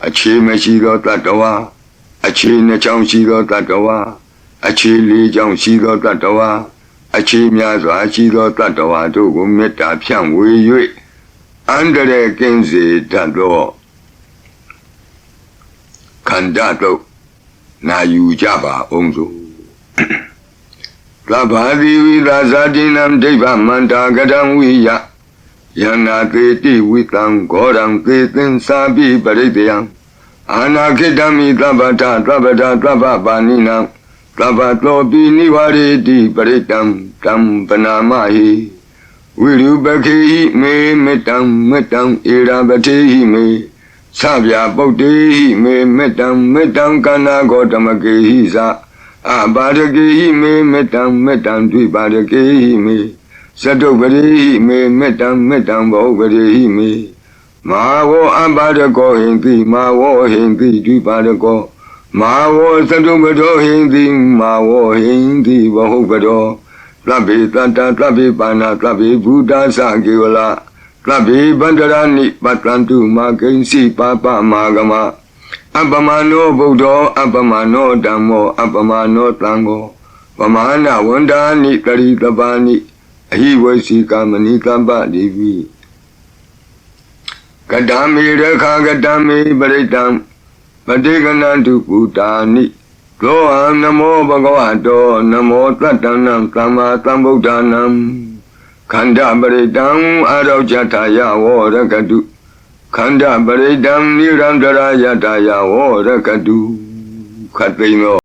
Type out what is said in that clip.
အခြေမရှိသောတတ္တဝါအခြေနှစ်ချောင်းရှိသောတတ္တဝါအခြေလေးချောင်းရှိသောတတ္တဝါအခြေများစွာရှိသောတတ္တဝါတို့ကိုမေတ္တာဖြန့်ဝေ၍အန္တရာယ်ကင်းစေတတ်သောခန္ဓာတို့နာယူကြပါအောင်စို့သဗ္ဗာတိဝိသာဇာတိနံဒိဗ္ဗမန္တာကတံဝိယယနာသေတိဝိတံဂောရံသေသင်္စာပိပရိတယံအာနာခိတမိသဗ္ဗတသဗ္ဗတသဗ္ဗပါဏိနံသဗ္ဗတောပိနိဝရေတိပရိတံတံပနာမဟိဝိရုပခေဟိမေမေတ္တံမေတ္တံဧရာပတိဟိမေသဗျာပုတ်တေဟိမေမေတ္တံမေတ္တံကနာဂောတမကေဟိသအပါရကေဟိမေမေတ္တံမေတ္တံဒွိပါရကေဟိမေသတုပရိဟိမေမေတ္တံမေတ္တံဘောပရိဟိမေမဟာဝောအပါရကောဟိန္တိမဟာဝောဟိန္တိဒွိပါရကောမဟာဝောသတုပတောဟိန္တိမဟာဝောဟိန္တိဘောပတောသဗ္ဗေတတ္တသဗ္ဗေပါဏသဗ္ဗေဘုဒ္ဓသကေဝလသဗ္ဗေဗန္တရာနိပတ္တံတုမဂိဉ္စီပါပမာဂမအပမနောဗုဒ္ဓောအပမနောဓမ္မောအပမနောသံဃောပမာဏဝန္ဒာနိကရိတပါနိအဟိဝစီကမဏိကမ္ပတိဝိကတမေရခာကတမေပရိတံပတိကနန္တုပုတာနိသောဟံနမောဘဂဝတောနမောတတ္တနံသမ္မာသမ္ဗုဒ္ဓနာခန္ဓာပရိတံအာရောဇထာယဝရကတုခန္ဓာပရိတံနိရန္တရာယတယဝရကတုခတ်သိမ်းသော